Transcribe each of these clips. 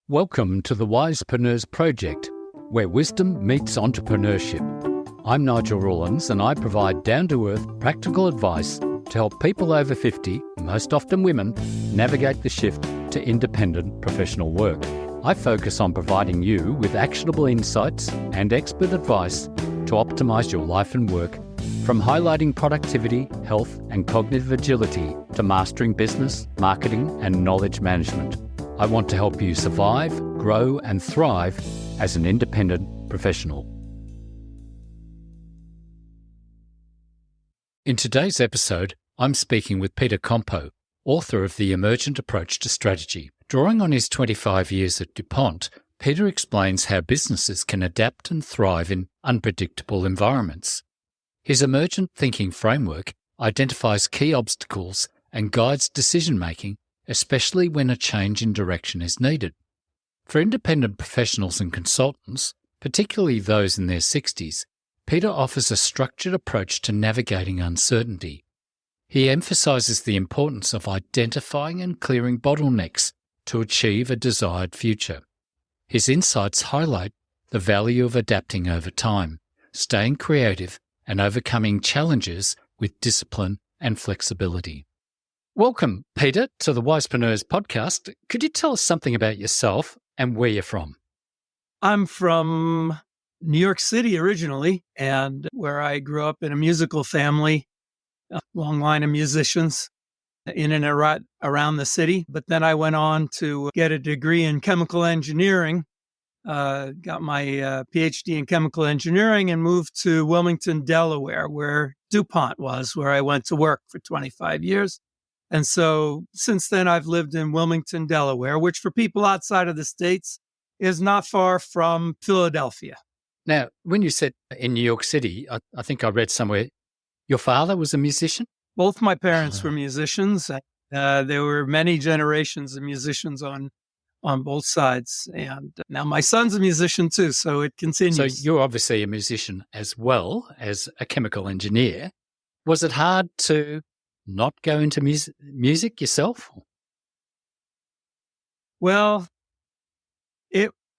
Welcome to the Wisepreneurs Project, where wisdom meets entrepreneurship. I'm Nigel Rawlins, and I provide down-to-earth practical advice to help people over 50, most often women, navigate the shift to independent professional work. I focus on providing you with actionable insights and expert advice to optimize your life and work, from highlighting productivity, health, and cognitive agility to mastering business, marketing, and knowledge management. I want to help you survive, grow, and thrive as an independent professional. In today's episode, I'm speaking with Peter Compo, author of the Emergent Approach to Strategy. Drawing on his 25 years at DuPont, Peter explains how businesses can adapt and thrive in unpredictable environments. His emergent thinking framework identifies key obstacles and guides decision-making, especially when a change in direction is needed. For independent professionals and consultants, particularly those in their 60s, Peter offers a structured approach to navigating uncertainty. He emphasises the importance of identifying and clearing bottlenecks to achieve a desired future. His insights highlight the value of adapting over time, staying creative, and overcoming challenges with discipline and flexibility. Welcome, Peter, to the Wisepreneurs podcast. Could you tell us something about yourself and where you're from? I'm from New York City originally, and where I grew up in a musical family, a long line of musicians in and around the city. But then I went on to get a degree in chemical engineering, got my PhD in chemical engineering, and moved to Wilmington, Delaware, where DuPont was, where I went to work for 25 years. And so since then, I've lived in Wilmington, Delaware, which for people outside of the States is not far from Philadelphia. Now, when you said in New York City, I think I read somewhere, your father was a musician? Both my parents were musicians. There were many generations of musicians on both sides. And now my son's a musician too, so it continues. So you're obviously a musician as well as a chemical engineer. Was it hard to not go into music yourself? Well,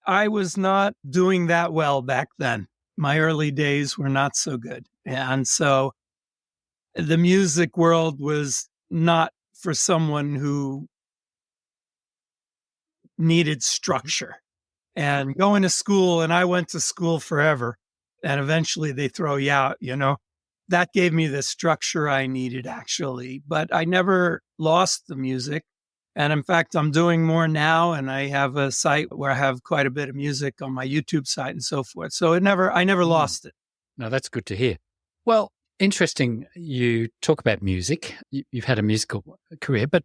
I was not doing that well back then. My early days were not so good. And so the music world was not for someone who needed structure. And going to school, and I went to school forever, and eventually they throw you out, That gave me the structure I needed, actually. But I never lost the music. And in fact, I'm doing more now, and I have a site where I have quite a bit of music on my YouTube site and so forth. So I never lost it. No, that's good to hear. Well, interesting you talk about music. You've had a musical career, but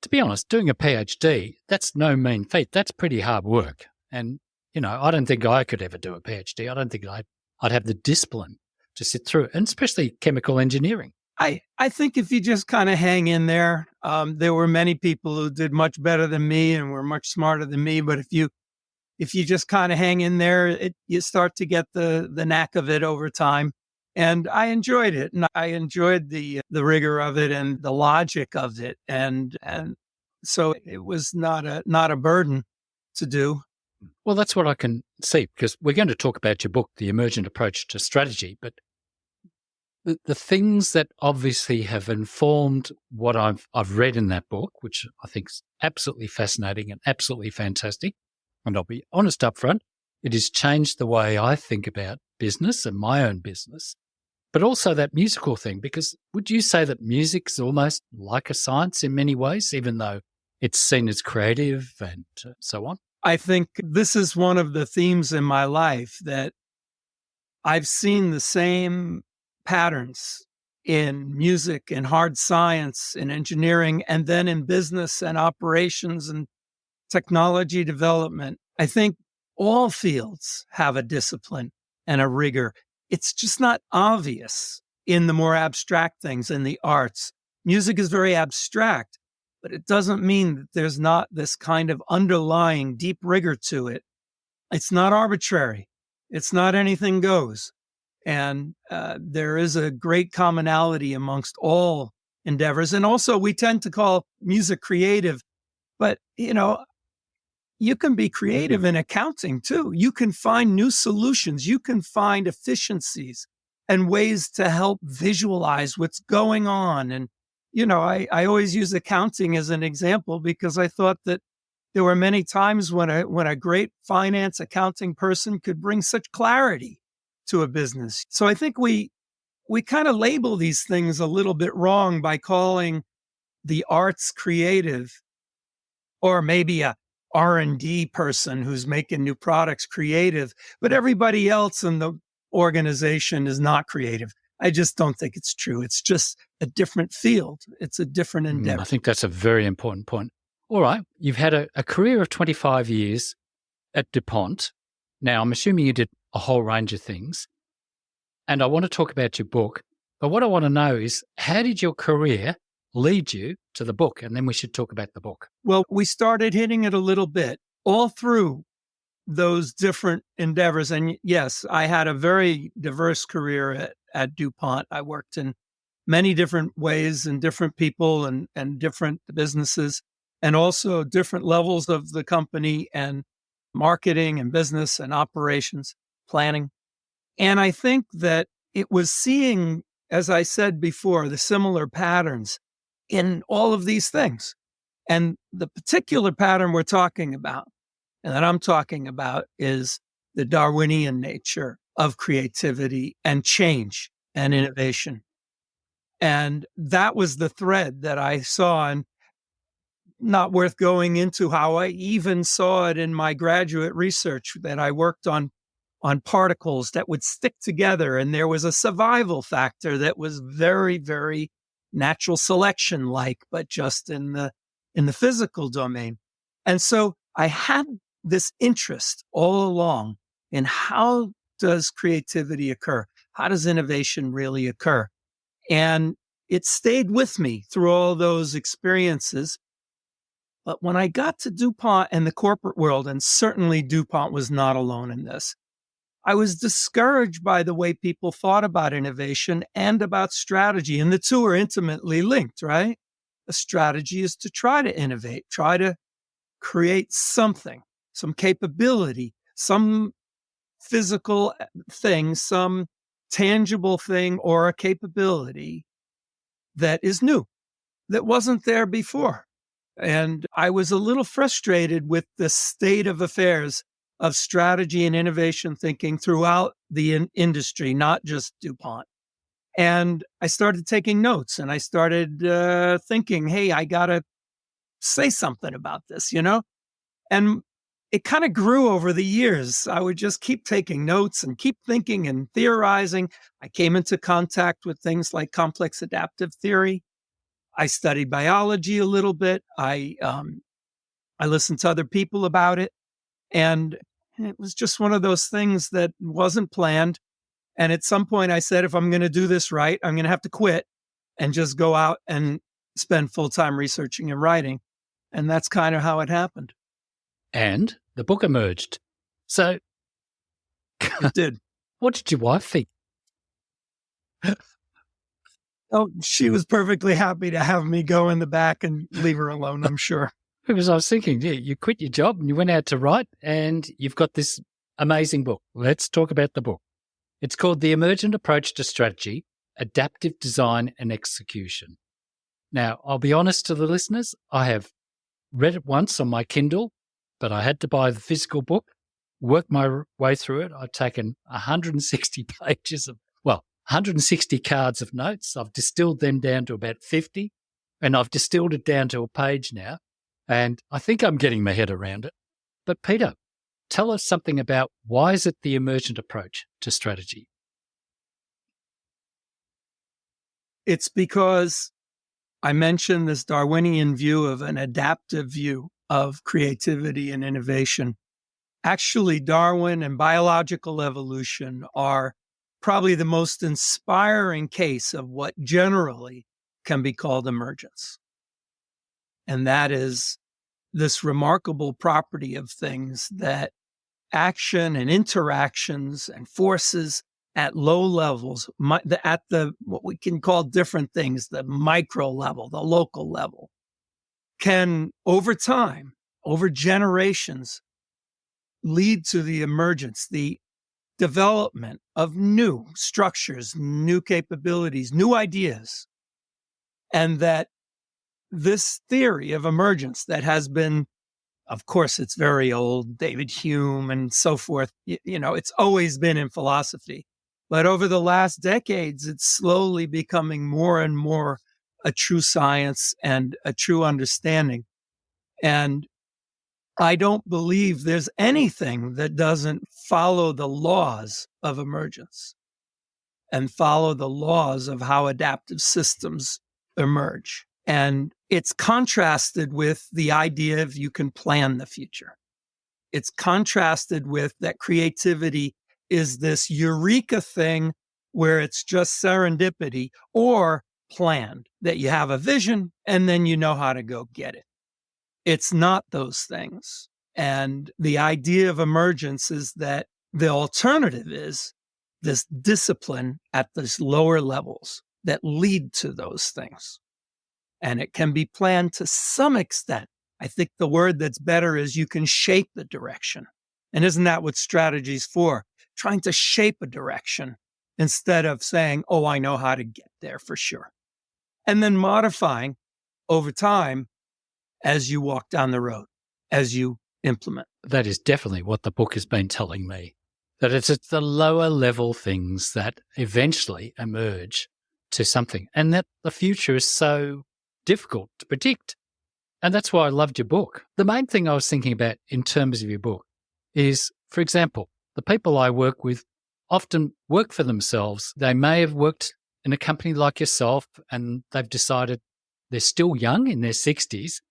to be honest, doing a PhD, that's no mean feat. That's pretty hard work. And, I don't think I could ever do a PhD. I don't think I'd have the discipline to sit through it, and especially chemical engineering. I think if you just kind of hang in there, there were many people who did much better than me and were much smarter than me. But if you just kind of hang in there, you start to get the knack of it over time. And I enjoyed it, and I enjoyed the rigor of it and the logic of it, and so it was not a burden to do. Well, that's what I can see, because we're going to talk about your book, The Emergent Approach to Strategy, but the things that obviously have informed what I've read in that book, which I think is absolutely fascinating and absolutely fantastic, and I'll be honest up front, it has changed the way I think about business and my own business, but also that musical thing, because would you say that music's almost like a science in many ways, even though it's seen as creative and so on? I think this is one of the themes in my life, that I've seen the same patterns in music and hard science and engineering, and then in business and operations and technology development. I think all fields have a discipline and a rigor. It's just not obvious in the more abstract things, in the arts. Music is very abstract, but it doesn't mean that there's not this kind of underlying deep rigor to it. It's not arbitrary. It's not anything goes. And there is a great commonality amongst all endeavors. And also, we tend to call music creative, but, you can be creative in accounting too. You can find new solutions. You can find efficiencies and ways to help visualize what's going on. And, I always use accounting as an example because I thought that there were many times when a great finance accounting person could bring such clarity to a business. So I think we kind of label these things a little bit wrong by calling the arts creative, or maybe a R&D person who's making new products creative, but everybody else in the organization is not creative. I just don't think it's true. It's just a different field. It's a different endeavor. I think that's a very important point. All right. You've had a career of 25 years at DuPont. Now, I'm assuming you did a whole range of things. And I want to talk about your book. But what I want to know is, how did your career lead you to the book? And then we should talk about the book. Well, we started hitting it a little bit all through those different endeavors. And yes, I had a very diverse career at DuPont. I worked in many different ways and different people and different businesses, and also different levels of the company and marketing and business and operations planning. And I think that it was seeing, as I said before, the similar patterns in all of these things. And the particular pattern we're talking about, and that I'm talking about, is the Darwinian nature of creativity and change and innovation. And that was the thread that I saw, and not worth going into how I even saw it in my graduate research, that I worked on particles that would stick together. And there was a survival factor that was very, very natural selection like, but just in the physical domain. And so I had this interest all along in how does creativity occur? How does innovation really occur? And it stayed with me through all those experiences. But when I got to DuPont and the corporate world, and certainly DuPont was not alone in this, I was discouraged by the way people thought about innovation and about strategy. And the two are intimately linked, right? A strategy is to try to innovate, try to create something, some capability, some physical thing, some tangible thing or a capability that is new, that wasn't there before. And I was a little frustrated with the state of affairs of strategy and innovation thinking throughout the industry, not just DuPont. And I started taking notes and I started thinking, hey, I got to say something about this, And it kind of grew over the years. I would just keep taking notes and keep thinking and theorizing. I came into contact with things like complex adaptive theory. I studied biology a little bit. I listened to other people about it. And it was just one of those things that wasn't planned. And at some point I said, if I'm going to do this right, I'm going to have to quit and just go out and spend full-time researching and writing. And that's kind of how it happened. And the book emerged. So it did. What did your wife think? Oh, she was perfectly happy to have me go in the back and leave her alone, I'm sure. Because I was thinking, yeah, you quit your job and you went out to write and you've got this amazing book. Let's talk about the book. It's called The Emergent Approach to Strategy, Adaptive Design and Execution. Now, I'll be honest to the listeners, I have read it once on my Kindle, but I had to buy the physical book, work my way through it. I've taken 160 pages of, 160 cards of notes. I've distilled them down to about 50, and I've distilled it down to a page now. And I think I'm getting my head around it. But Peter, tell us something about why is it the emergent approach to strategy? It's because I mentioned this Darwinian view of an adaptive view of creativity and innovation. Actually, Darwin and biological evolution are probably the most inspiring case of what generally can be called emergence. And that is this remarkable property of things that action and interactions and forces at low levels, at the what we can call different things, the micro level, the local level, can over time over generations lead to the emergence, the development of new structures, new capabilities, new ideas. And that this theory of emergence that has been, of course, it's very old, David Hume and so forth, it's always been in philosophy. But over the last decades, it's slowly becoming more and more a true science and a true understanding. And I don't believe there's anything that doesn't follow the laws of emergence and follow the laws of how adaptive systems emerge. And it's contrasted with the idea of you can plan the future. It's contrasted with that creativity is this eureka thing where it's just serendipity or planned, that you have a vision and then you know how to go get it. It's not those things. And the idea of emergence is that the alternative is this discipline at these lower levels that lead to those things. And it can be planned to some extent. I think the word that's better is you can shape the direction. And isn't that what strategy is for? Trying to shape a direction instead of saying, oh, I know how to get there for sure. And then modifying over time as you walk down the road, as you implement. That is definitely what the book has been telling me, that it's at the lower level things that eventually emerge to something, and that the future is so difficult to predict. And that's why I loved your book. The main thing I was thinking about in terms of your book is, for example, the people I work with often work for themselves. They may have worked in a company like yourself and they've decided they're still young in their 60s.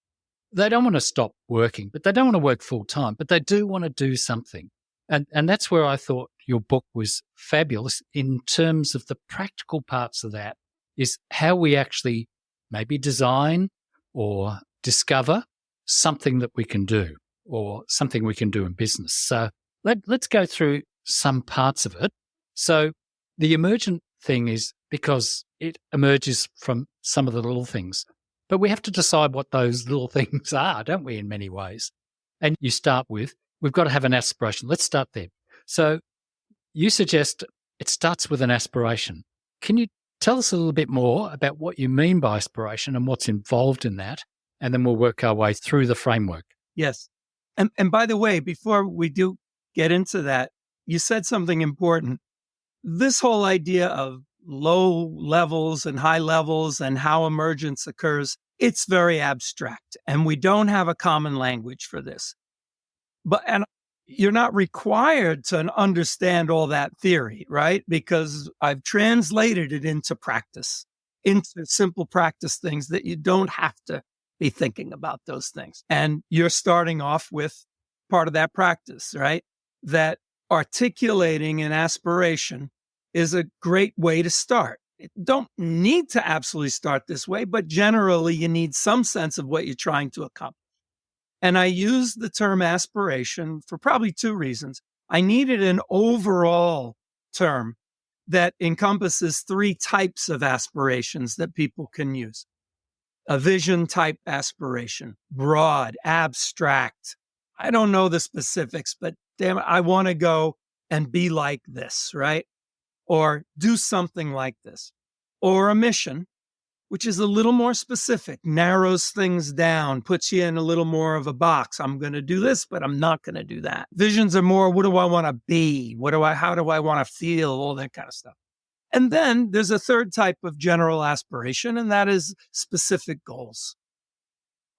They don't want to stop working, but they don't want to work full time, but they do want to do something. And that's where I thought your book was fabulous in terms of the practical parts of that, is how we actually maybe design or discover something that we can do or something we can do in business. So let's go through some parts of it. So the emergent thing is because it emerges from some of the little things, but we have to decide what those little things are, don't we, in many ways? And you start with, we've got to have an aspiration. Let's start there. So you suggest it starts with an aspiration. Can you tell us a little bit more about what you mean by aspiration and what's involved in that? And then we'll work our way through the framework. Yes. And by the way, before we do get into that, you said something important. This whole idea of low levels and high levels and how emergence occurs, it's very abstract. And we don't have a common language for this. And you're not required to understand all that theory, right? Because I've translated it into practice, into simple practice things that you don't have to be thinking about those things. And you're starting off with part of that practice, right? That articulating an aspiration is a great way to start. You don't need to absolutely start this way, but generally you need some sense of what you're trying to accomplish. And I use the term aspiration for probably two reasons. I needed an overall term that encompasses three types of aspirations that people can use. A vision type aspiration, broad, abstract. I don't know the specifics, but damn it, I want to go and be like this, right? Or do something like this. Or a mission, which is a little more specific, narrows things down, puts you in a little more of a box. I'm going to do this, but I'm not going to do that. Visions are more, what do I want to be? How do I want to feel? All that kind of stuff. And then there's a third type of general aspiration, and that is specific goals.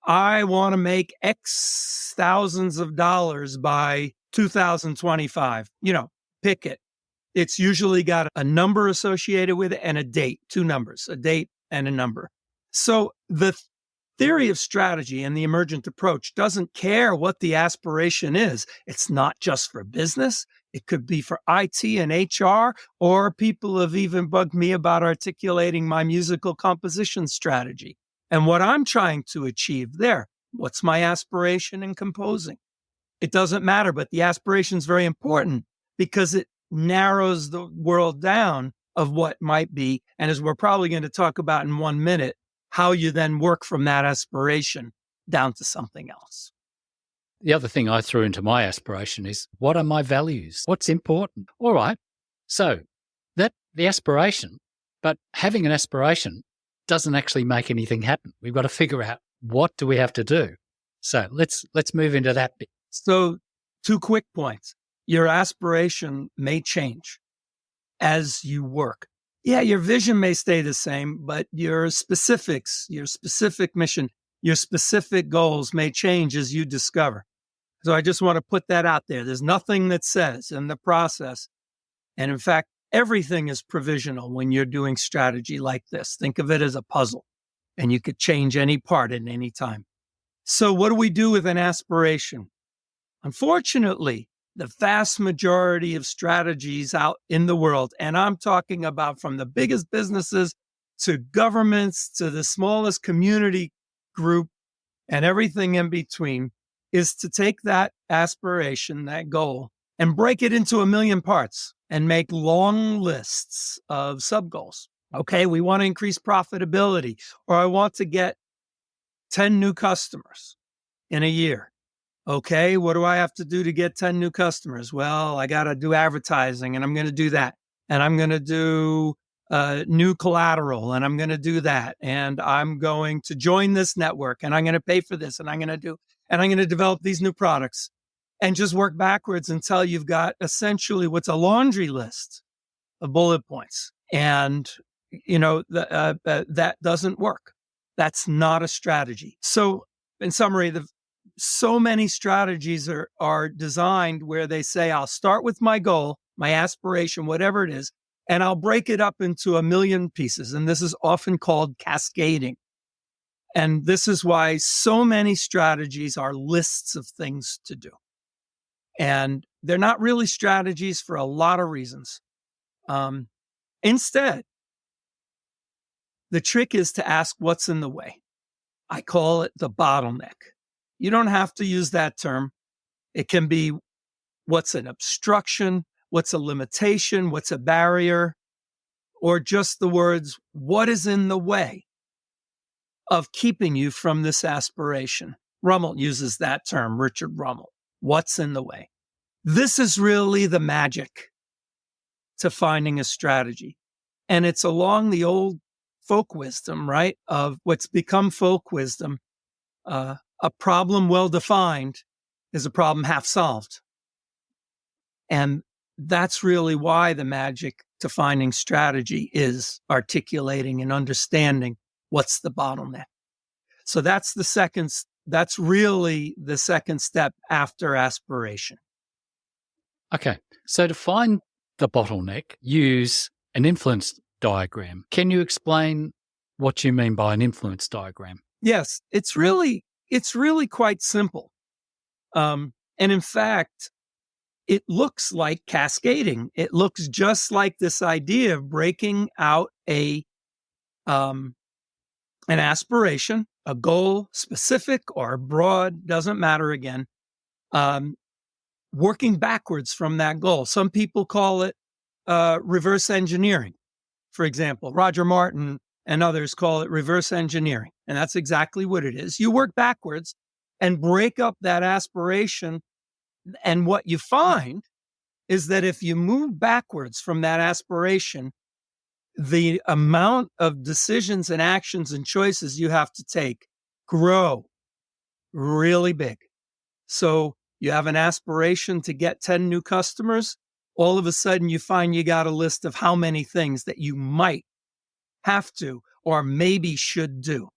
I want to make X thousands of dollars by 2025. Pick it. It's usually got a number associated with it and a date, two numbers, a date and a number. So the theory of strategy and the emergent approach doesn't care what the aspiration is. It's not just for business. It could be for IT and HR, or people have even bugged me about articulating my musical composition strategy and what I'm trying to achieve there. What's my aspiration in composing? It doesn't matter, but the aspiration is very important because it narrows the world down of what might be. And as we're probably going to talk about in 1 minute, how you then work from that aspiration down to something else. The other thing I threw into my aspiration is, what are my values? What's important? All right. So that the aspiration, but having an aspiration doesn't actually make anything happen. We've got to figure out, what do we have to do? So let's move into that bit. So 2 quick points. Your aspiration may change as you work. Yeah, your vision may stay the same, but your specifics, your specific mission, your specific goals may change as you discover. So I just want to put that out there. There's nothing that says in the process. And in fact, everything is provisional when you're doing strategy like this. Think of it as a puzzle, and you could change any part at any time. So what do we do with an aspiration? Unfortunately, the vast majority of strategies out in the world, and I'm talking about from the biggest businesses to governments to the smallest community group and everything in between, is to take that aspiration, that goal, and break it into a million parts and make long lists of sub-goals. Okay, we want to increase profitability, or I want to get 10 new customers in a year. Okay, what do I have to do to get 10 new customers? Well, I got to do advertising, and I'm going to do that. And I'm going to do new collateral, and I'm going to do that. And I'm going to join this network, and I'm going to pay for this, and I'm going to develop these new products, and just work backwards until you've got essentially what's a laundry list of bullet points. And, that doesn't work. That's not a strategy. So in summary, so many strategies are designed where they say, I'll start with my goal, my aspiration, whatever it is, and I'll break it up into a million pieces. And this is often called cascading. And this is why so many strategies are lists of things to do. And they're not really strategies for a lot of reasons. Instead, the trick is to ask what's in the way. I call it the bottleneck. You don't have to use that term. It can be what's an obstruction, what's a limitation, what's a barrier, or just the words, what is in the way of keeping you from this aspiration? Rummel uses that term, Richard Rummel. What's in the way? This is really the magic to finding a strategy. And it's along the old folk wisdom, right? Of what's become folk wisdom. A problem well defined is a problem half solved. And that's really why the magic to finding strategy is articulating and understanding what's the bottleneck. So that's really the second step after aspiration. Okay. So to find the bottleneck, use an influence diagram. Can you explain what you mean by an influence diagram? Yes, it's really quite simple. And in fact, it looks like cascading. It looks just like this idea of breaking out an aspiration, a goal, specific or broad, doesn't matter again, working backwards from that goal. Some people call it reverse engineering. For example, Roger Martin and others call it reverse engineering. And that's exactly what it is. You work backwards and break up that aspiration. And what you find is that if you move backwards from that aspiration, the amount of decisions and actions and choices you have to take grow really big. So you have an aspiration to get 10 new customers. All of a sudden, you find you got a list of how many things that you might have to or maybe should do.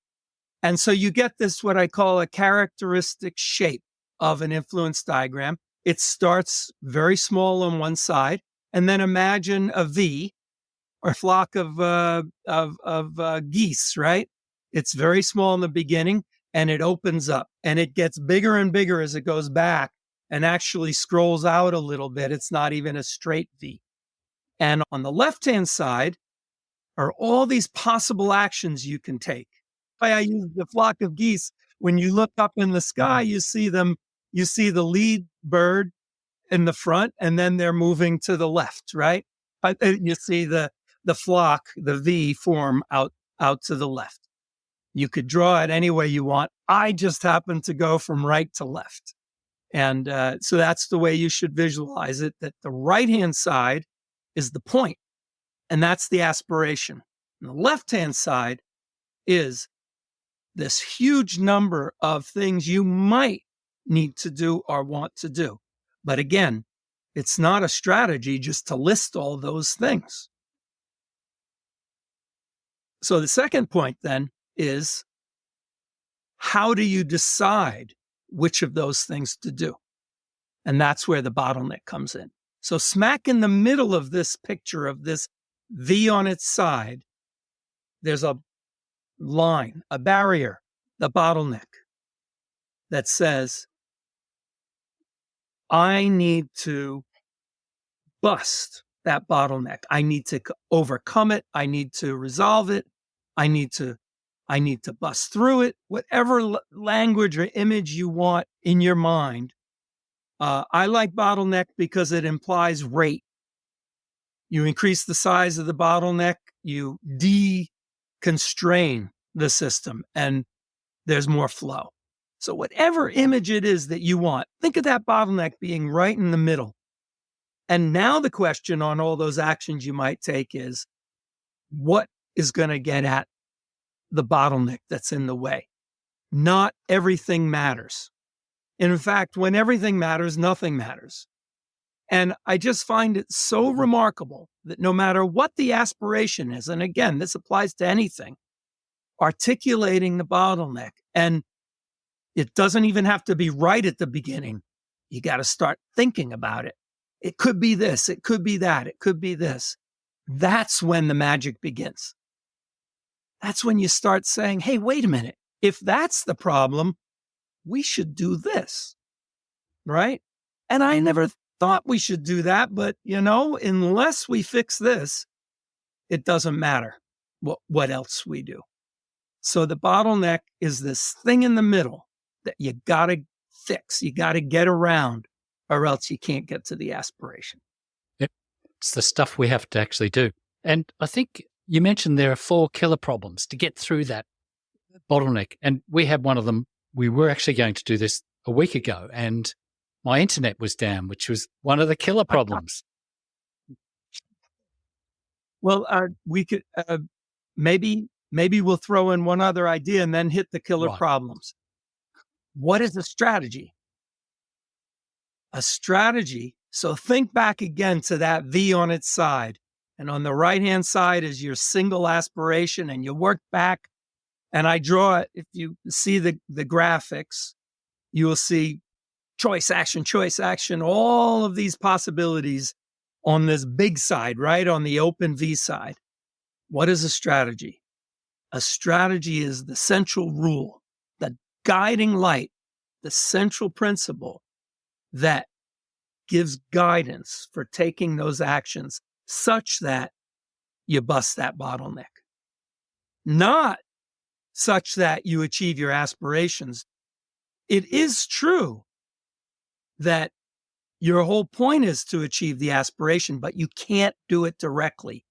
And so you get this, what I call a characteristic shape of an influence diagram. It starts very small on one side, and then imagine a V or a flock of geese, right? It's very small in the beginning, and it opens up, and it gets bigger and bigger as it goes back and actually scrolls out a little bit. It's not even a straight V. And on the left-hand side are all these possible actions you can take. I use the flock of geese. When you look up in the sky, you see the lead bird in the front, and then they're moving to the left, right? You see the flock, the V form out to the left. You could draw it any way you want. I just happen to go from right to left. And so that's the way you should visualize it, that the right-hand side is the point, and that's the aspiration. And the left-hand side is this huge number of things you might need to do or want to do. But again, it's not a strategy just to list all those things. So the second point then is, how do you decide which of those things to do? And that's where the bottleneck comes in. So smack in the middle of this picture of this V on its side, there's a line, a barrier, the bottleneck that says, I need to bust that bottleneck. I need to overcome it. I need to resolve it. I need to bust through it. Whatever language or image you want in your mind. I like bottleneck because it implies rate. You increase the size of the bottleneck, you deconstrain the system, and there's more flow. So whatever image it is that you want, think of that bottleneck being right in the middle. And now the question on all those actions you might take is, what is going to get at the bottleneck that's in the way? Not everything matters. And in fact, when everything matters, nothing matters. And I just find it so remarkable that no matter what the aspiration is, and again, this applies to anything, articulating the bottleneck, and it doesn't even have to be right at the beginning. You got to start thinking about it. It could be this, it could be that, it could be this. That's when the magic begins. That's when you start saying, hey, wait a minute. If that's the problem, we should do this, right? And I never thought we should do that, but unless we fix this, it doesn't matter what else we do. So the bottleneck is this thing in the middle that you got to fix, you got to get around, or else you can't get to the aspiration. Yep. It's the stuff we have to actually do. And I think you mentioned there are 4 killer problems to get through that bottleneck. And we had one of them. We were actually going to do this a week ago, and my internet was down, which was one of the killer problems. Well, we could maybe we'll throw in one other idea and then hit the killer problems. What is a strategy? A strategy. So think back again to that V on its side. And on the right-hand side is your single aspiration, and you work back. And I draw it. If you see the graphics, you will see choice, action, all of these possibilities on this big side, right? On the open V side. What is a strategy? A strategy is the central rule, the guiding light, the central principle that gives guidance for taking those actions such that you bust that bottleneck. Not such that you achieve your aspirations. It is true that your whole point is to achieve the aspiration, but you can't do it directly.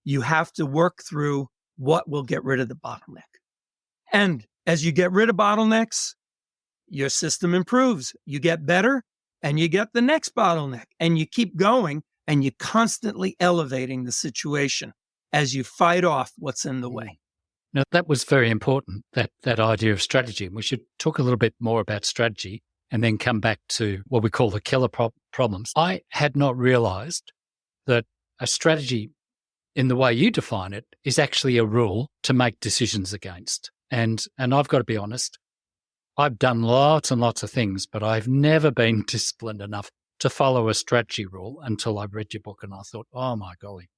You have to work through what will get rid of the bottleneck. And as you get rid of bottlenecks, your system improves. You get better, and you get the next bottleneck, and you keep going, and you're constantly elevating the situation as you fight off what's in the way. Now, that was very important, that idea of strategy. And we should talk a little bit more about strategy and then come back to what we call the killer problems. I had not realized that a strategy, in the way you define it, is actually a rule to make decisions against. And I've got to be honest, I've done lots and lots of things, but I've never been disciplined enough to follow a strategy rule until I read your book, and I thought, oh my golly.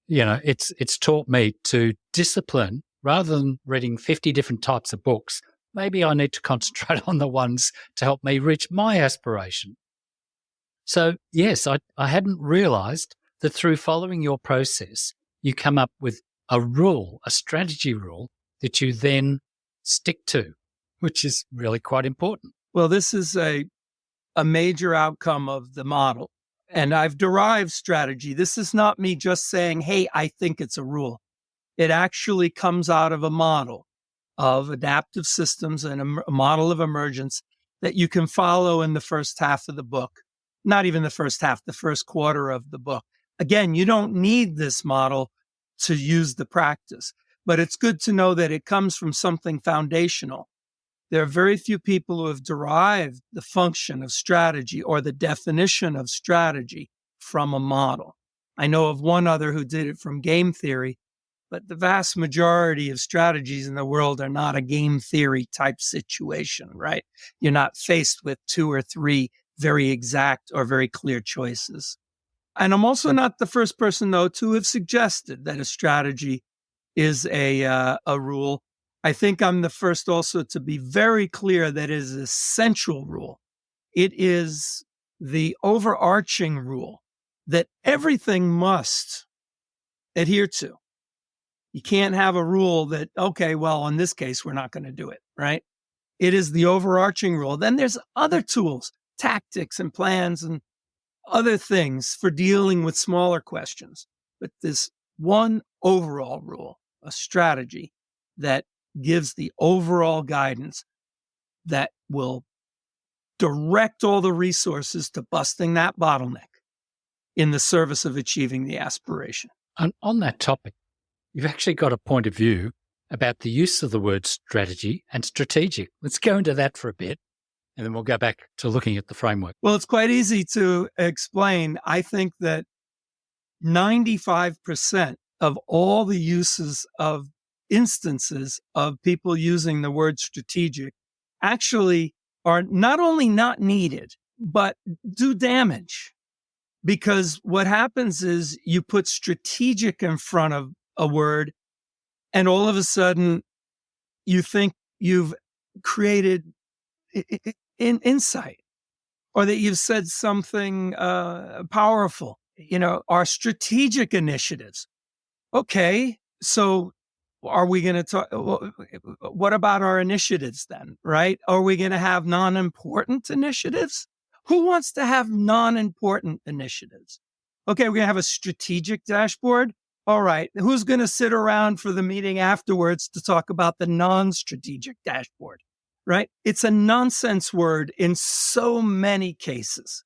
It's taught me to discipline. Rather than reading 50 different types of books, maybe I need to concentrate on the ones to help me reach my aspiration. So yes, I hadn't realized that through following your process, you come up with a rule, a strategy rule that you then stick to, which is really quite important. Well, this is a major outcome of the model. And I've derived strategy. This is not me just saying, hey, I think it's a rule. It actually comes out of a model of adaptive systems and a model of emergence that you can follow in the first half of the book. Not even the first half, the first quarter of the book. Again, you don't need this model to use the practice, but it's good to know that it comes from something foundational. There are very few people who have derived the function of strategy or the definition of strategy from a model. I know of one other who did it from game theory, but the vast majority of strategies in the world are not a game theory type situation, right? You're not faced with 2 or 3 very exact or very clear choices. And I'm also not the first person, though, to have suggested that a strategy is a rule. I think I'm the first also to be very clear that it is a central rule. It is the overarching rule that everything must adhere to. You can't have a rule that, okay, well, in this case, we're not going to do it, right? It is the overarching rule. Then there's other tools, tactics and plans and other things for dealing with smaller questions. But this one overall rule, a strategy that gives the overall guidance that will direct all the resources to busting that bottleneck in the service of achieving the aspiration. And on that topic, you've actually got a point of view about the use of the word strategy and strategic. Let's go into that for a bit, and then we'll go back to looking at the framework. Well, it's quite easy to explain. I think that 95% of all the uses of instances of people using the word strategic actually are not only not needed, but do damage. Because what happens is you put strategic in front of a word, and all of a sudden you think you've created insight, or that you've said something powerful. Our strategic initiatives. Okay, so are we going to talk? What about our initiatives then, right? Are we going to have non-important initiatives? Who wants to have non-important initiatives? Okay, we're going to have a strategic dashboard. All right, who's going to sit around for the meeting afterwards to talk about the non-strategic dashboard, right? It's a nonsense word in so many cases.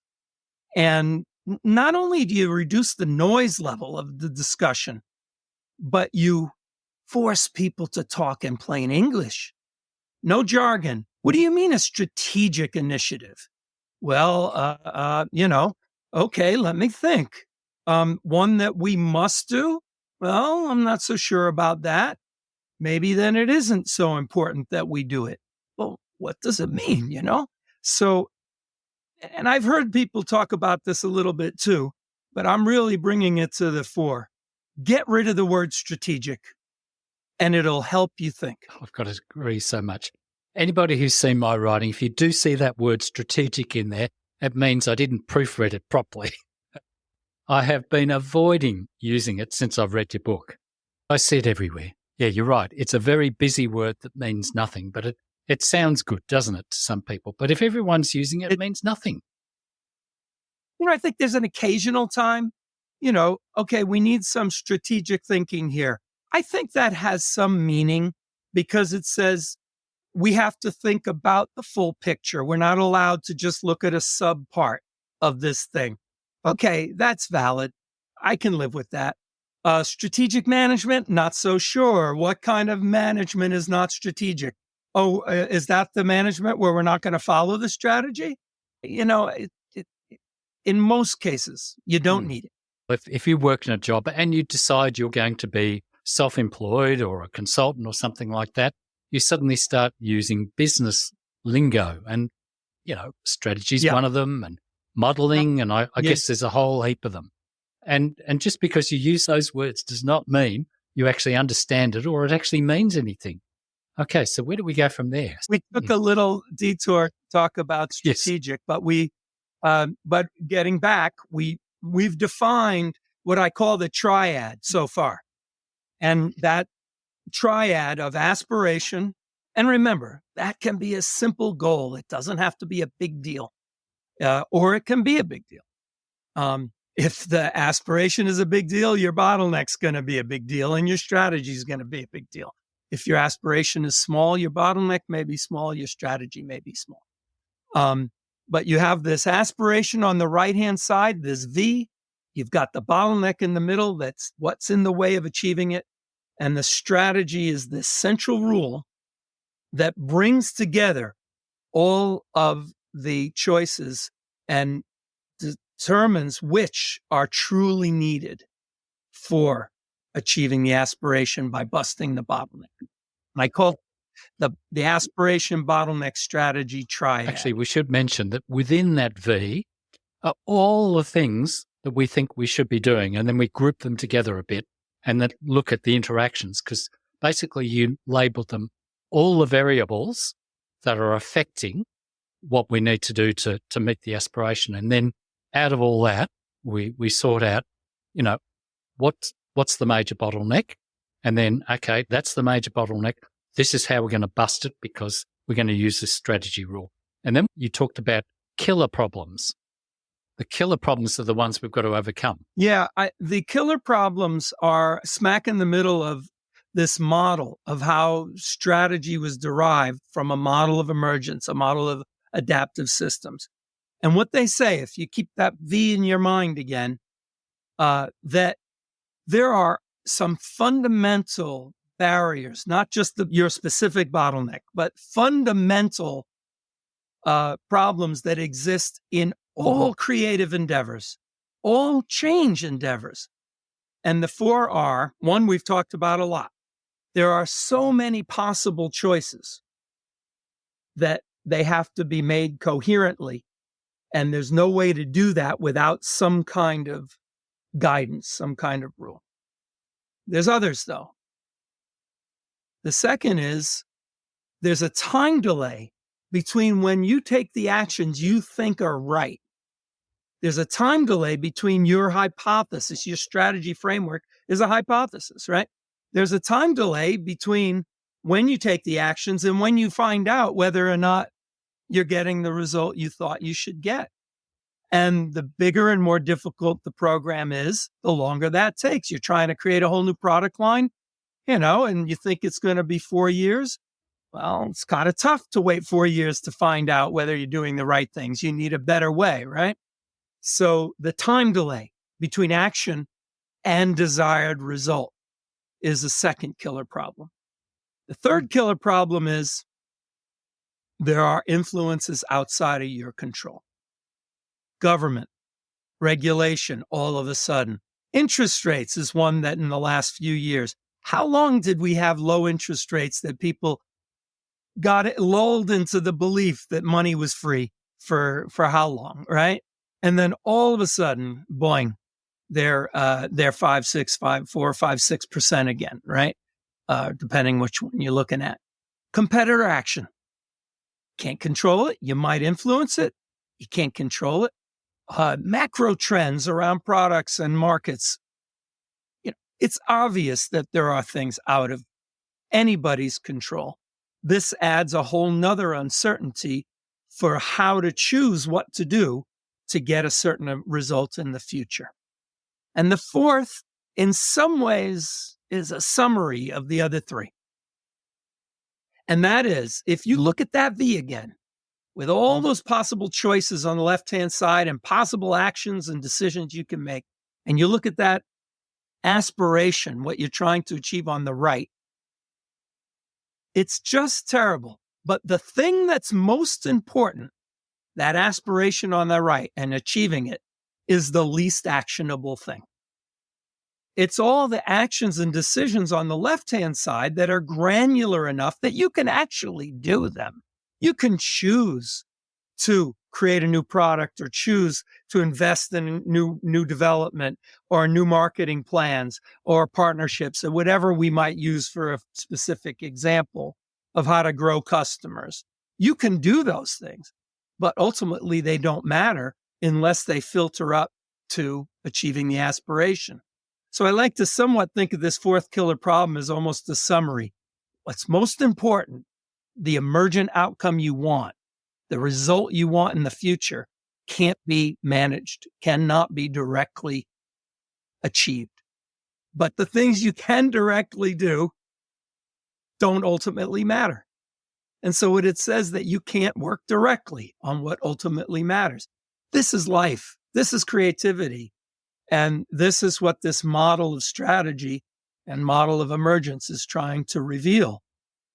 And not only do you reduce the noise level of the discussion, but you force people to talk in plain English. No jargon. What do you mean a strategic initiative? Well, okay, let me think. One that we must do? Well, I'm not so sure about that. Maybe then it isn't so important that we do it. Well, what does it mean, So, and I've heard people talk about this a little bit too, but I'm really bringing it to the fore. Get rid of the word strategic, and it'll help you think. I've got to agree so much. Anybody who's seen my writing, if you do see that word strategic in there, it means I didn't proofread it properly. I have been avoiding using it since I've read your book. I see it everywhere. Yeah, you're right. It's a very busy word that means nothing, but it sounds good, doesn't it, to some people? But if everyone's using it, it means nothing. I think there's an occasional time, okay, we need some strategic thinking here. I think that has some meaning because it says we have to think about the full picture. We're not allowed to just look at a sub part of this thing. Okay, that's valid. I can live with that. Strategic management, not so sure. What kind of management is not strategic? Oh, is that the management where we're not going to follow the strategy? In most cases, you don't need it. If you work in a job and you decide you're going to be self-employed or a consultant or something like that, you suddenly start using business lingo and, strategy is one of them, and modeling, and I guess there's a whole heap of them. And just because you use those words does not mean you actually understand it or it actually means anything. Okay, so where do we go from there? We took a little detour to talk about strategic, but but getting back, we've defined what I call the triad so far. And that triad of aspiration, and remember, that can be a simple goal. It doesn't have to be a big deal, or it can be a big deal. If the aspiration is a big deal, your bottleneck's going to be a big deal and your strategy is going to be a big deal. If your aspiration is small, your bottleneck may be small, your strategy may be small. But you have this aspiration on the right-hand side, this V. You've got the bottleneck in the middle. That's what's in the way of achieving it. And the strategy is this central rule that brings together all of the choices and determines which are truly needed for achieving the aspiration by busting the bottleneck. And I call the aspiration bottleneck strategy triad. Actually, we should mention that within that V are all the things that we think we should be doing, and then we group them together a bit and then look at the interactions, because basically you label them all the variables that are affecting what we need to do to meet the aspiration. And then out of all that, we sort out, what's the major bottleneck? And then, okay, that's the major bottleneck. This is how we're going to bust it because we're going to use this strategy rule. And then you talked about killer problems. The killer problems are the ones we've got to overcome. Yeah, the killer problems are smack in the middle of this model of how strategy was derived from a model of emergence, a model of adaptive systems. And what they say, if you keep that V in your mind again, that there are some fundamental barriers, not just your specific bottleneck, but fundamental problems that exist in all creative endeavors, all change endeavors. And the four are, one we've talked about a lot. There are so many possible choices that they have to be made coherently. And there's no way to do that without some kind of guidance, some kind of rule. There's others, though. The second is there's a time delay between when you take the actions you think are right. There's a time delay between your hypothesis, your strategy framework is a hypothesis, right? There's a time delay between when you take the actions and when you find out whether or not you're getting the result you thought you should get. And the bigger and more difficult the program is, the longer that takes. You're trying to create a whole new product line, and you think it's going to be 4 years. Well, it's kind of tough to wait 4 years to find out whether you're doing the right things. You need a better way, right? So the time delay between action and desired result is the second killer problem. The third killer problem is there are influences outside of your control. Government, regulation, all of a sudden. Interest rates is one that in the last few years, how long did we have low interest rates that people got lulled into the belief that money was free for how long, right? And then all of a sudden, boing, they're 4, 5, 6% again, right? Depending which one you're looking at. Competitor action. Can't control it. You might influence it. You can't control it. Macro trends around products and markets. It's obvious that there are things out of anybody's control. This adds a whole nother uncertainty for how to choose what to do to get a certain result in the future. And the fourth, in some ways, is a summary of the other three. And that is, if you look at that V again, with all those possible choices on the left-hand side and possible actions and decisions you can make, and you look at that aspiration, what you're trying to achieve on the right, it's just terrible. But the thing that's most important, that aspiration on the right and achieving it, is the least actionable thing. It's all the actions and decisions on the left-hand side that are granular enough that you can actually do them. You can choose to create a new product or choose to invest in new development or new marketing plans or partnerships or whatever we might use for a specific example of how to grow customers. You can do those things, but ultimately they don't matter unless they filter up to achieving the aspiration. So I like to somewhat think of this fourth killer problem as almost a summary. What's most important, the emergent outcome you want, the result you want in the future, can't be managed, cannot be directly achieved. But the things you can directly do don't ultimately matter. And so it says that you can't work directly on what ultimately matters. This is life. This is creativity. And this is what this model of strategy and model of emergence is trying to reveal.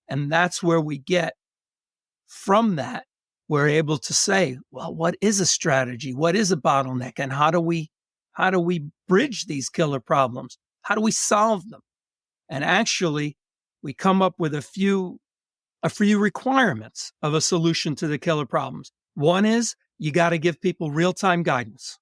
And that's where we get from that. We're able to say, well, what is a strategy? What is a bottleneck? And how do we bridge these killer problems? How do we solve them? And actually, we come up with a few requirements of a solution to the killer problems. One is you got to give people real-time guidance.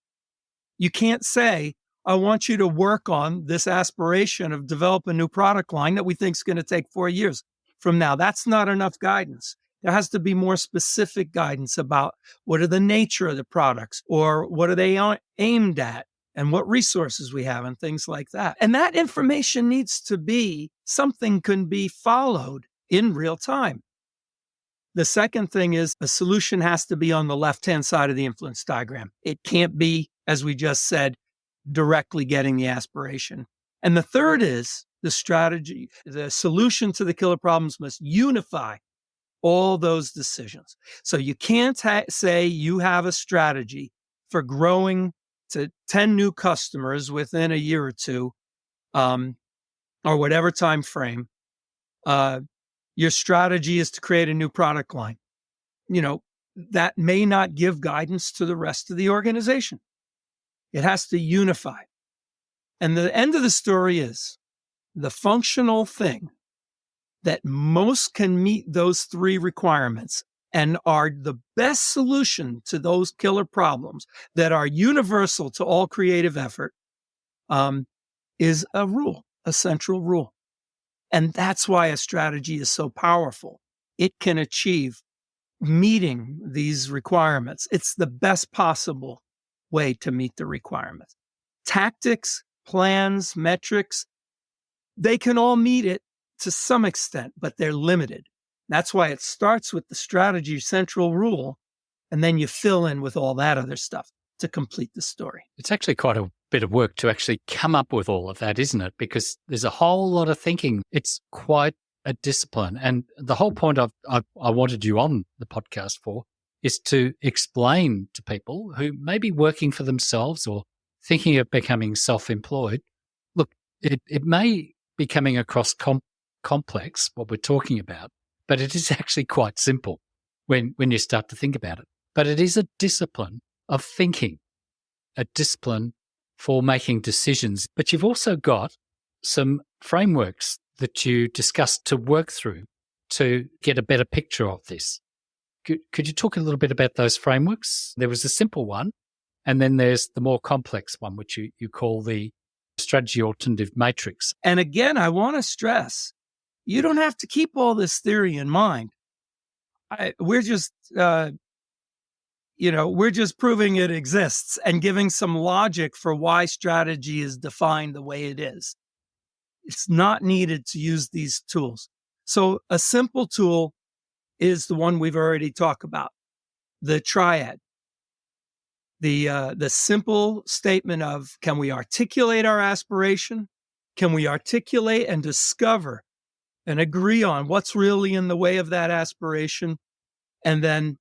You can't say, I want you to work on this aspiration of develop a new product line that we think is going to take 4 years from now. That's not enough guidance. There has to be more specific guidance about what are the nature of the products, or what are they aimed at, and what resources we have, and things like that. And that information needs to be something can be followed in real time. The second thing is a solution has to be on the left-hand side of the influence diagram. It can't be, as we just said, directly getting the aspiration. And the third is the strategy. The solution to the killer problems must unify all those decisions. So you can't say you have a strategy for growing to 10 new customers within a year or two, or whatever time frame. Your strategy is to create a new product line. That may not give guidance to the rest of the organization. It has to unify. And the end of the story is the functional thing that most can meet those three requirements and are the best solution to those killer problems that are universal to all creative effort, is a rule, a central rule. And that's why a strategy is so powerful. It can achieve meeting these requirements. It's the best possible way to meet the requirements. Tactics, plans, metrics, they can all meet it to some extent, but they're limited. That's why it starts with the strategy central rule, and then you fill in with all that other stuff to complete the story. It's actually quite a bit of work to actually come up with all of that, isn't it? Because there's a whole lot of thinking. It's quite a discipline. And the whole point I wanted you on the podcast for is to explain to people who may be working for themselves or thinking of becoming self-employed, look, it may be coming across complex, what we're talking about, but it is actually quite simple when you start to think about it. But it is a discipline of thinking, a discipline for making decisions. But you've also got some frameworks that you discussed to work through to get a better picture of this. Could you talk a little bit about those frameworks? There was a simple one, and then there's the more complex one, which you call the strategy alternative matrix. And again, I want to stress, you don't have to keep all this theory in mind. We're just proving it exists and giving some logic for why strategy is defined the way it is. It's not needed to use these tools. So a simple tool is the one we've already talked about, the triad. The simple statement of, can we articulate our aspiration? Can we articulate and discover and agree on what's really in the way of that aspiration? And then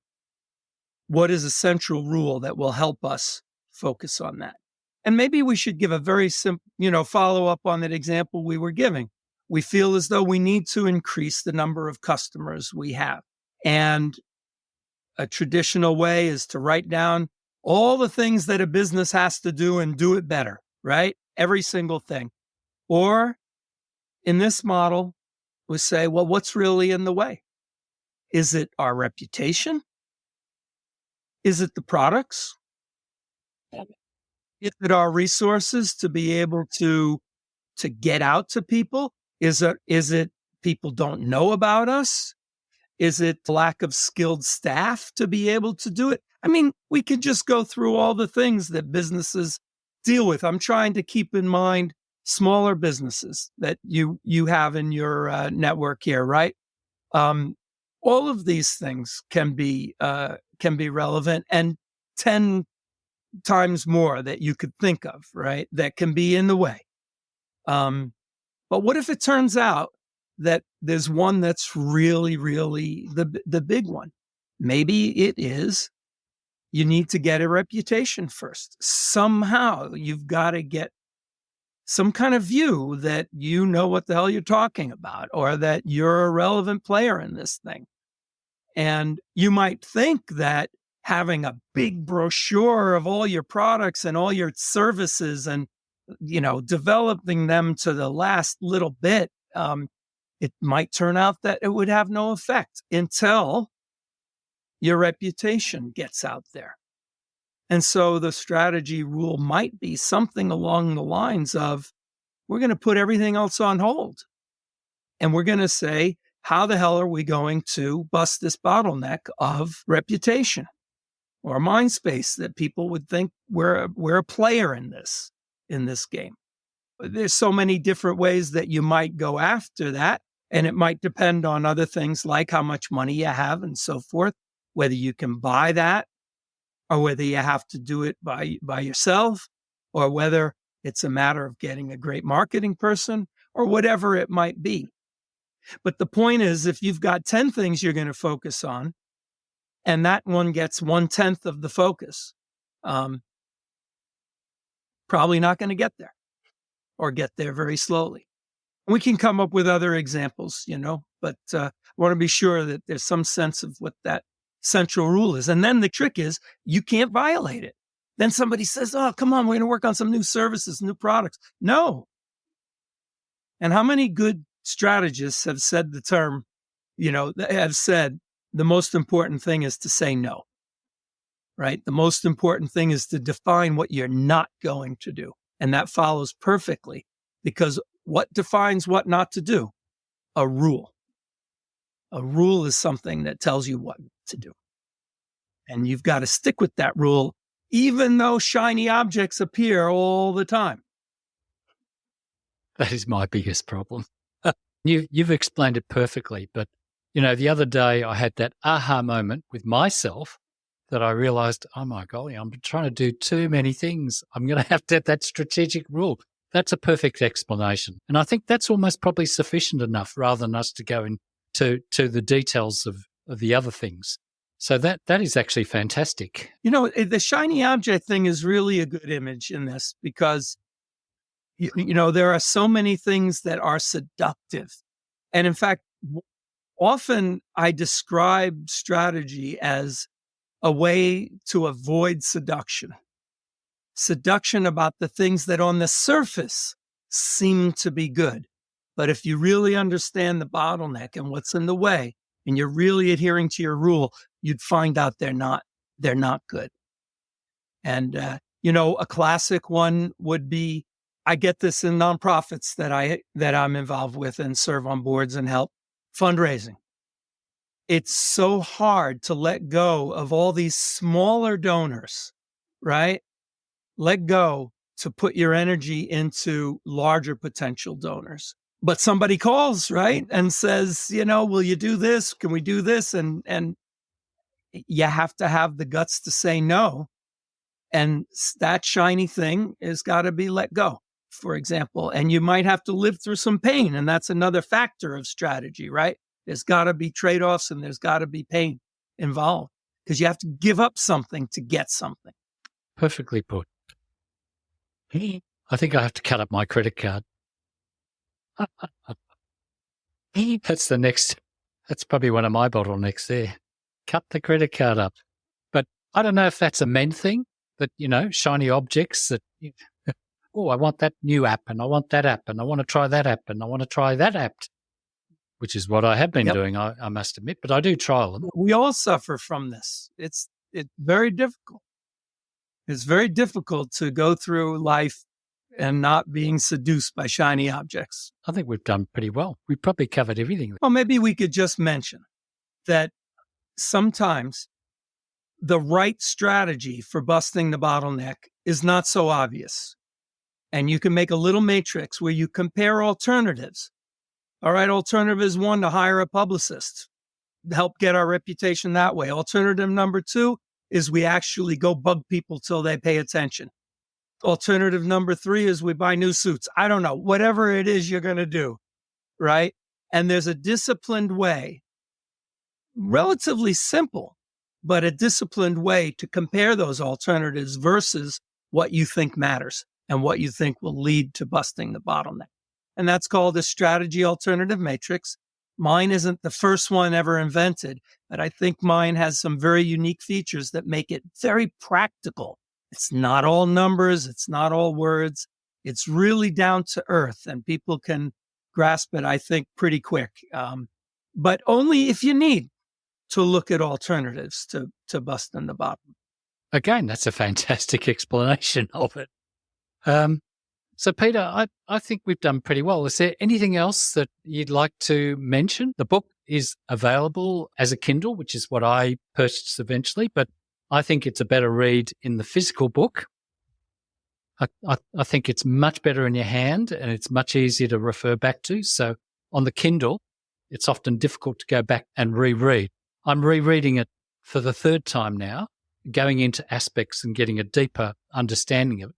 what is a central rule that will help us focus on that? And maybe we should give a very simple, follow up on that example we were giving. We feel as though we need to increase the number of customers we have. And a traditional way is to write down all the things that a business has to do and do it better, right? Every single thing. Or in this model, we say, well, what's really in the way? Is it our reputation? Is it the products? Is it our resources to be able to get out to people? Is it people don't know about us? Is it lack of skilled staff to be able to do it? I mean, we could just go through all the things that businesses deal with. I'm trying to keep in mind smaller businesses that you have in your network here, right? All of these things can be relevant, and 10 times more that you could think of, right? That can be in the way. But what if it turns out that there's one that's really, really the big one. Maybe it is you need to get a reputation first. Somehow you've got to get some kind of view that you know what the hell you're talking about, or that you're a relevant player in this thing. And you might think that having a big brochure of all your products and all your services and, developing them to the last little bit, it might turn out that it would have no effect until your reputation gets out there. And so the strategy rule might be something along the lines of, we're going to put everything else on hold. And we're going to say, how the hell are we going to bust this bottleneck of reputation or mind space that people would think we're a player in this game? There's so many different ways that you might go after that. And it might depend on other things like how much money you have and so forth, whether you can buy that, or whether you have to do it by yourself, or whether it's a matter of getting a great marketing person, or whatever it might be. But the point is, if you've got 10 things you're going to focus on, and that one gets 1/10 of the focus, probably not going to get there, or get there very slowly. We can come up with other examples, but I want to be sure that there's some sense of what that central rule is. And then the trick is you can't violate it. Then somebody says, oh, come on, we're going to work on some new services, new products. No. And how many good strategists have said the term, have said the most important thing is to say no, right? The most important thing is to define what you're not going to do. And that follows perfectly, because what defines what not to do? A rule. A rule is something that tells you what to do. And you've got to stick with that rule, even though shiny objects appear all the time. That is my biggest problem. You've explained it perfectly. But, the other day I had that aha moment with myself that I realized, oh my golly, I'm trying to do too many things. I'm going to have that strategic rule. That's a perfect explanation. And I think that's almost probably sufficient enough, rather than us to go into the details of the other things. So that is actually fantastic. The shiny object thing is really a good image in this, because, there are so many things that are seductive. And in fact, often I describe strategy as a way to avoid seduction. Seduction about the things that on the surface seem to be good. But if you really understand the bottleneck and what's in the way, and you're really adhering to your rule, you'd find out they're not good. And, a classic one would be, I get this in nonprofits that I'm involved with and serve on boards and help, fundraising. It's so hard to let go of all these smaller donors, right? Let go to put your energy into larger potential donors. But somebody calls, right? And says, will you do this? Can we do this? And you have to have the guts to say no. And that shiny thing has got to be let go, for example. And you might have to live through some pain. And that's another factor of strategy, right? There's got to be trade-offs and there's got to be pain involved, because you have to give up something to get something. Perfectly put. I think I have to cut up my credit card. That's probably one of my bottlenecks there. Cut the credit card up. But I don't know if that's a men thing, that, shiny objects that, I want that new app and I want that app and I want to try that app and I want to try that app, which is what I have been doing, I must admit, but I do trial them. We all suffer from this. It's very difficult. It's very difficult to go through life and not being seduced by shiny objects. I think we've done pretty well. We've probably covered everything. Well, maybe we could just mention that sometimes the right strategy for busting the bottleneck is not so obvious. And you can make a little matrix where you compare alternatives. All right, alternative is 1, to hire a publicist, help get our reputation that way. Alternative number 2 is we actually go bug people till they pay attention. Alternative number 3 is we buy new suits. I don't know, whatever it is you're going to do, right? And there's a disciplined way, relatively simple, but a disciplined way to compare those alternatives versus what you think matters and what you think will lead to busting the bottleneck. And that's called a strategy alternative matrix. Mine isn't the first one ever invented, but I think mine has some very unique features that make it very practical. It's not all numbers. It's not all words. It's really down to earth, and people can grasp it, I think, pretty quick. But only if you need to look at alternatives to busting the bottom. Again, that's a fantastic explanation of it. So, Peter, I think we've done pretty well. Is there anything else that you'd like to mention? The book is available as a Kindle, which is what I purchased eventually, but I think it's a better read in the physical book. I think it's much better in your hand and it's much easier to refer back to. So on the Kindle, it's often difficult to go back and reread. I'm rereading it for the third time now, going into aspects and getting a deeper understanding of it.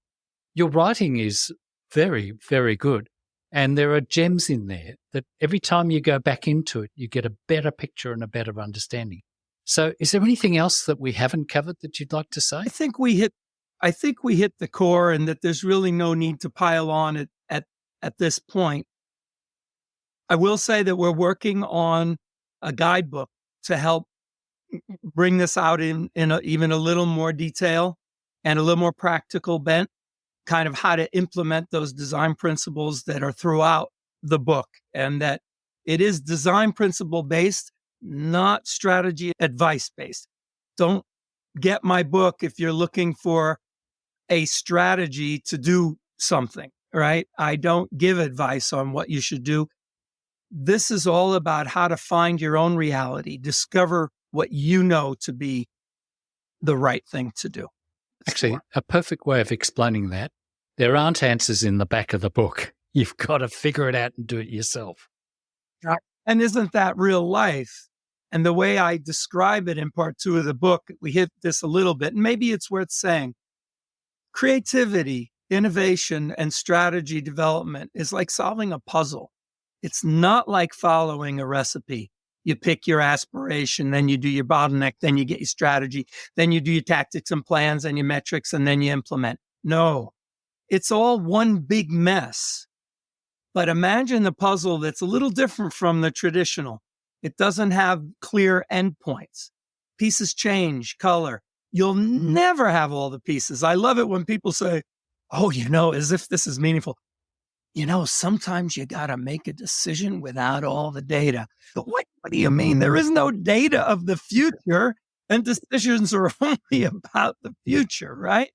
Your writing is very, very good. And there are gems in there that every time you go back into it, you get a better picture and a better understanding. So is there anything else that we haven't covered that you'd like to say? I think we hit the core, and that there's really no need to pile on at this point. I will say that we're working on a guidebook to help bring this out in even a little more detail and a little more practical bent, kind of how to implement those design principles that are throughout the book, and that it is design principle based, not strategy advice based. Don't get my book if you're looking for a strategy to do something, right? I don't give advice on what you should do. This is all about how to find your own reality, discover what you know to be the right thing to do. Actually, a perfect way of explaining that, there aren't answers in the back of the book. You've got to figure it out and do it yourself. And isn't that real life? And the way I describe it in part 2 of the book, we hit this a little bit, and maybe it's worth saying. Creativity, innovation, and strategy development is like solving a puzzle. It's not like following a recipe. You pick your aspiration, then you do your bottleneck, then you get your strategy, then you do your tactics and plans and your metrics, and then you implement. No, it's all one big mess. But imagine the puzzle that's a little different from the traditional. It doesn't have clear endpoints. Pieces change color. You'll never have all the pieces. I love it when people say, oh, as if this is meaningful. Sometimes you got to make a decision without all the data. But what do you mean? There is no data of the future, and decisions are only about the future, right?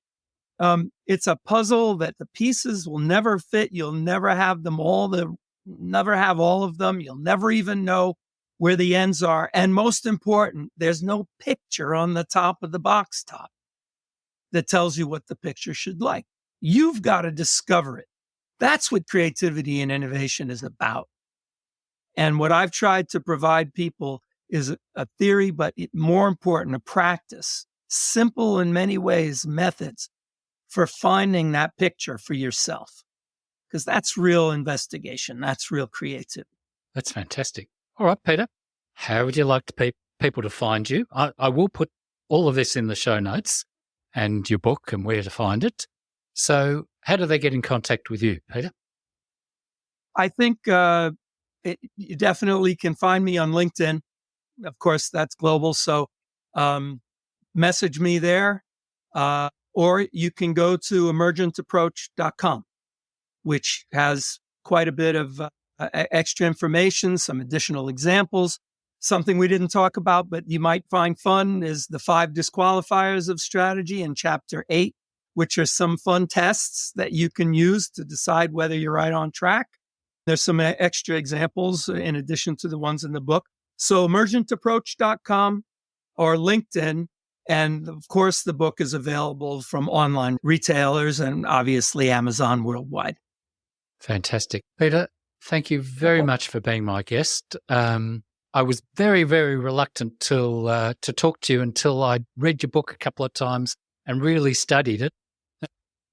It's a puzzle that the pieces will never fit. You'll never have them all. Never have all of them. You'll never even know where the ends are. And most important, there's no picture on the top of the box top that tells you what the picture should like. You've got to discover it. That's what creativity and innovation is about. And what I've tried to provide people is a theory, but more important, a practice, simple in many ways, methods for finding that picture for yourself. Because that's real investigation. That's real creativity. That's fantastic. All right, Peter, how would you like people to find you? I will put all of this in the show notes and your book and where to find it. So how do they get in contact with you, Peter? I think you definitely can find me on LinkedIn. Of course, that's global. So message me there. Or you can go to emergentapproach.com, which has quite a bit of extra information, some additional examples. Something we didn't talk about, but you might find fun is the 5 disqualifiers of strategy in Chapter 8, which are some fun tests that you can use to decide whether you're right on track. There's some extra examples in addition to the ones in the book. So emergentapproach.com or LinkedIn. And of course, the book is available from online retailers and obviously Amazon worldwide. Fantastic. Peter, thank you very much for being my guest. I was very, very reluctant to talk to you until I read your book a couple of times and really studied it.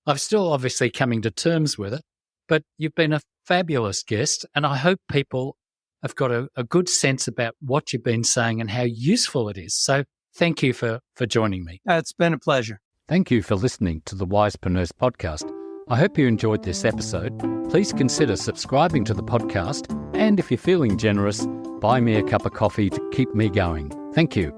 I'm still obviously coming to terms with it, but you've been a fabulous guest, and I hope people I've got a good sense about what you've been saying and how useful it is. So thank you for joining me. It's been a pleasure. Thank you for listening to the Wisepreneurs podcast. I hope you enjoyed this episode. Please consider subscribing to the podcast, and if you're feeling generous, buy me a cup of coffee to keep me going. Thank you.